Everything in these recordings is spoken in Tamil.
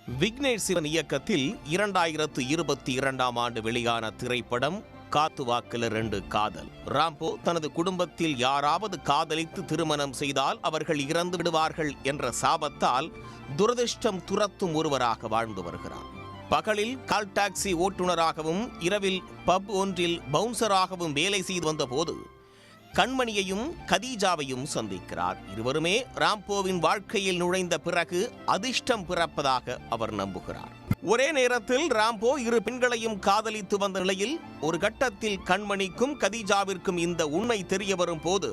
விக்னேஷ் சிவன் இயக்கத்தில் 2022ஆம் ஆண்டு வெளியான திரைப்படம் காத்து வாக்குல 2 காதல். ராம்போ தனது குடும்பத்தில் யாராவது காதலித்து திருமணம் செய்தால் அவர்கள் இறந்து விடுவார்கள் என்ற சாபத்தால் துரதிர்ஷ்டம் துரத்தும் ஒருவராக வாழ்ந்து வருகிறார். பகலில் கால் டாக்ஸி ஓட்டுநராகவும் இரவில் பப் ஒன்றில் பவுன்சராகவும் வேலை செய்து வந்த போது கண்மணியையும் கதீஜாவையும் சந்திக்கிறார். இருவருமே ராம்போவின் வாழ்க்கையில் நுழைந்த பிறகு அதிர்ஷ்டம் பிறப்பதாக அவர் நம்புகிறார். ஒரே நேரத்தில் ராம்போ 2 பெண்களையும் காதலித்து வந்த நிலையில் ஒரு கட்டத்தில் கண்மணிக்கும் கதீஜாவிற்கும் இந்த உண்மை தெரிய வரும் போது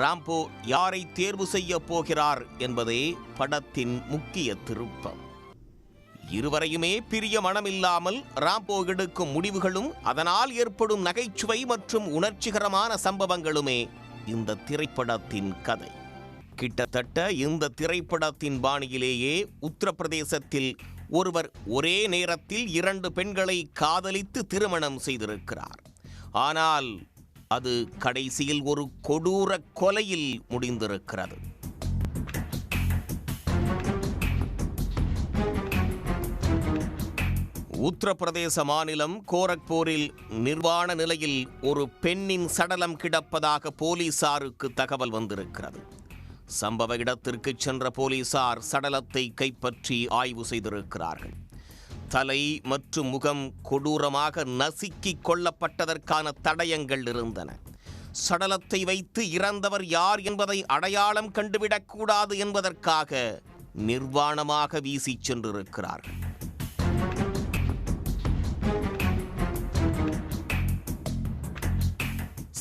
ராம்போ யாரை தேர்வு செய்ய போகிறார் என்பதே படத்தின் முக்கிய திருப்பம். இருவரையுமே பிரிய மனமில்லாமல் ராம்போ எடுக்கும் முடிவுகளும் அதனால் ஏற்படும் நகைச்சுவை மற்றும் உணர்ச்சிகரமான சம்பவங்களுமே இந்த திரைப்படத்தின் கதை. கிட்டத்தட்ட இந்த திரைப்படத்தின் பாணியிலேயே உத்தரப்பிரதேசத்தில் ஒருவர் ஒரே நேரத்தில் 2 பெண்களை காதலித்து திருமணம் செய்திருக்கிறார். ஆனால் அது கடைசியில் ஒரு கொடூர கொலையில் முடிந்திருக்கிறது. உத்தரப்பிரதேச மாநிலம் கோரக்பூரில் நிர்வாண நிலையில் ஒரு பெண்ணின் சடலம் கிடப்பதாக போலீசாருக்கு தகவல் வந்திருக்கிறது. சம்பவ இடத்திற்கு சென்ற போலீசார் சடலத்தை கைப்பற்றி ஆய்வு செய்திருக்கிறார்கள். தலை மற்றும் முகம் கொடூரமாக நசுக்கி கொல்லப்பட்டதற்கான தடயங்கள் இருந்தன. சடலத்தை வைத்து இறந்தவர் யார் என்பதை அடையாளம் கண்டுவிடக்கூடாது என்பதற்காக நிர்வாணமாக வீசி சென்றிருக்கிறார்கள்.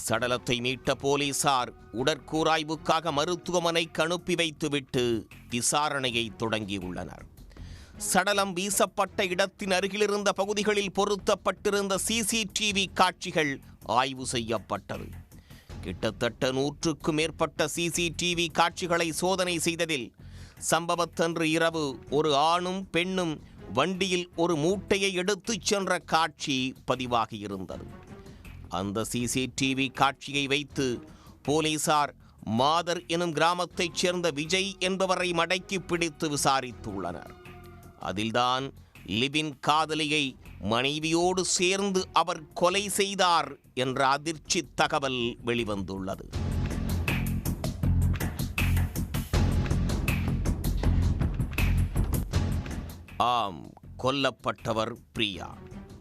சடலத்தை மீட்ட போலீசார் உடற்கூராய்வுக்காக மருத்துவமனைக்கு அனுப்பி வைத்துவிட்டு விசாரணையை தொடங்கியுள்ளனர். சடலம் வீசப்பட்ட இடத்தின் அருகிலிருந்த பகுதிகளில் பொருத்தப்பட்டிருந்த சிசிடிவி காட்சிகள் ஆய்வு செய்யப்பட்டது. கிட்டத்தட்ட 100க்கும் மேற்பட்ட சிசிடிவி காட்சிகளை சோதனை செய்ததில் சம்பவத்தன்று இரவு ஒரு ஆணும் பெண்ணும் வண்டியில் ஒரு மூட்டையை எடுத்துச் சென்ற காட்சி பதிவாகியிருந்தது. அந்த சிசிடிவி காட்சியை வைத்து போலீசார் மாதர் எனும் கிராமத்தைச் சேர்ந்த விஜய் என்பவரை மடக்கி பிடித்து விசாரித்துள்ளனர். அதில்தான் லிவின் காதலியை மனைவியோடு சேர்ந்து அவர் கொலை செய்தார் என்ற அதிர்ச்சி தகவல் வெளிவந்துள்ளது. ஆம், கொல்லப்பட்டவர் பிரியா.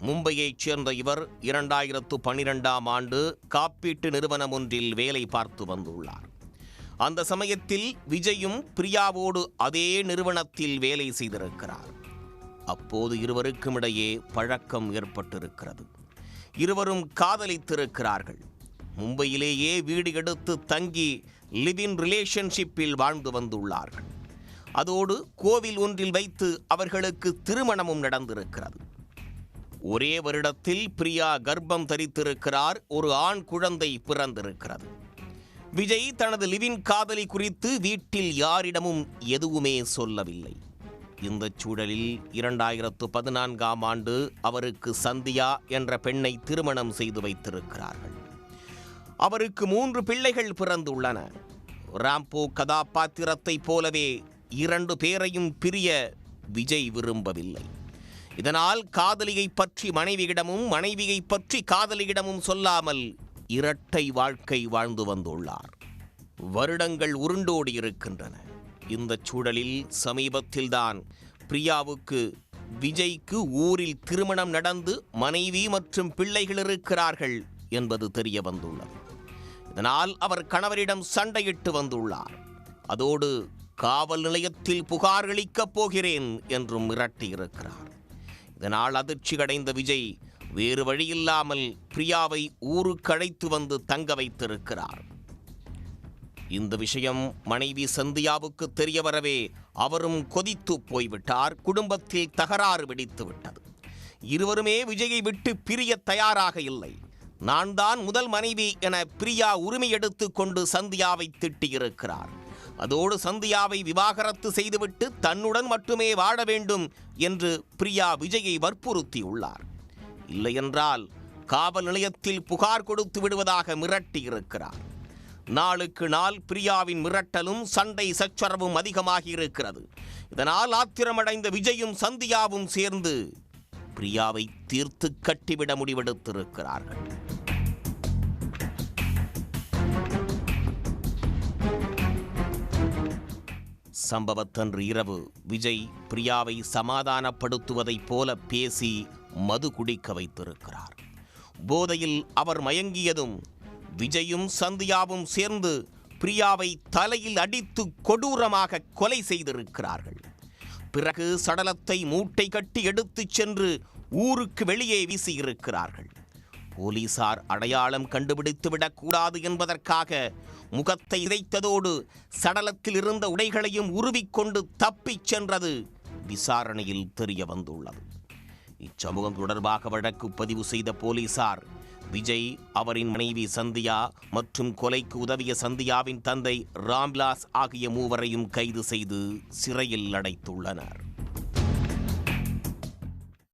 மும்பையைச் சேர்ந்த இவர் 2012ஆம் ஆண்டு காப்பீட்டு நிறுவனம் ஒன்றில் வேலை பார்த்து வந்துள்ளார். அந்த சமயத்தில் விஜயும் பிரியாவோடு அதே நிறுவனத்தில் வேலை செய்திருக்கிறார். அப்போது இருவருக்கும் இடையே பழக்கம் ஏற்பட்டிருக்கிறது. இருவரும் காதலித்திருக்கிறார்கள். மும்பையிலேயே வீடு எடுத்து தங்கி லிவ்-இன் ரிலேஷன்ஷிப்பில் வாழ்ந்து வந்துள்ளார்கள். அதோடு கோவில் ஒன்றில் வைத்து அவர்களுக்கு திருமணமும் நடந்திருக்கிறது. ஒரே வருடத்தில் பிரியா கர்ப்பம் தரித்திருக்கிறார். ஒரு ஆண் குழந்தை பிறந்திருக்கிறது. விஜய் தனது லிவின் காதலி குறித்து வீட்டில் யாரிடமும் எதுவுமே சொல்லவில்லை. இந்த சூழலில் 2014ஆம் ஆண்டு அவருக்கு சந்தியா என்ற பெண்ணை திருமணம் செய்து வைத்திருக்கிறார்கள். அவருக்கு 3 பிள்ளைகள் பிறந்துள்ளன. ராம்போ கதாபாத்திரத்தைப் போலவே 2 பேரையும் பிரிய விஜய் விரும்பவில்லை. இதனால் காதலியை பற்றி மனைவியிடமும் மனைவியை பற்றி காதலியிடமும் சொல்லாமல் இரட்டை வாழ்க்கை வாழ்ந்து வந்துள்ளார். வருடங்கள் உருண்டோடி இருக்கின்றன. இந்த சூழலில் சமீபத்தில்தான் பிரியாவுக்கு விஜய்க்கு ஊரில் திருமணம் நடந்து மனைவி மற்றும் பிள்ளைகள் இருக்கிறார்கள் என்பது தெரிய வந்துள்ளது. இதனால் அவர் கணவரிடம் சண்டையிட்டு வந்துள்ளார். அதோடு காவல் நிலையத்தில் புகார் அளிக்கப் போகிறேன் என்றும் மிரட்டியிருக்கிறார். இதனால் அதிர்ச்சி அடைந்த விஜய் வேறு வழியில்லாமல் பிரியாவை ஊருக்கு அழைத்து வந்து தங்க வைத்திருக்கிறார். இந்த விஷயம் மனைவி சந்தியாவுக்கு தெரிய வரவே அவரும் கொதித்து போய்விட்டார். குடும்பத்தில் தகராறு வெடித்து விட்டது. இருவருமே விஜயை விட்டு பிரிய தயாராக இல்லை. நான் தான் முதல் மனைவி என பிரியா உரிமை எடுத்து கொண்டு சந்தியாவை திட்டியிருக்கிறார். அதோடு சந்தியாவை விவாகரத்து செய்துவிட்டு தன்னுடன் மட்டுமே வாழ வேண்டும் என்று பிரியா விஜயை வற்புறுத்தியுள்ளார். இல்லையென்றால் காவல் நிலையத்தில் புகார் கொடுத்து விடுவதாக மிரட்டியிருக்கிறார். நாளுக்கு நாள் பிரியாவின் மிரட்டலும் சண்டை சச்சரவும் அதிகமாகி இருக்கிறது. இதனால் ஆத்திரமடைந்த விஜயும் சந்தியாவும் சேர்ந்து பிரியாவை தீர்த்து கட்டிவிட முடிவெடுத்திருக்கிறார்கள். சம்பவத்தன்று இரவு விஜய் பிரியாவை சமாதானப்படுத்துவதைப் போல பேசி மது குடிக்க வைத்திருக்கிறார். போதையில் அவர் மயங்கியதும் விஜயும் சந்தியாவும் சேர்ந்து பிரியாவை தலையில் அடித்து கொடூரமாக கொலை செய்திருக்கிறார்கள். பிறகு சடலத்தை மூட்டை கட்டி எடுத்துச் சென்று ஊருக்கு வெளியே வீசியிருக்கிறார்கள். போலீசார் அடையாளம் கண்டுபிடித்துவிடக் கூடாது என்பதற்காக முகத்தை இறைத்ததோடு சடலத்தில் இருந்த உடைகளையும் உருவிக்கொண்டு தப்பிச் சென்றது விசாரணையில் தெரிய வந்துள்ளது. இச்சம்பவம் தொடர்பாக வழக்கு பதிவு செய்த போலீசார் விஜய், அவரின் மனைவி சந்தியா மற்றும் கொலைக்கு உதவிய சந்தியாவின் தந்தை ராம்விலாஸ் ஆகிய மூவரையும் கைது செய்து சிறையில் அடைத்துள்ளனர்.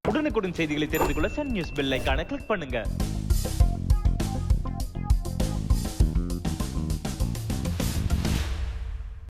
உடனுக்குடன் செய்திகளை தெரிந்து கொள்ள சன் நியூஸ் பெல் ஐகானை கிளிக் பண்ணுங்க.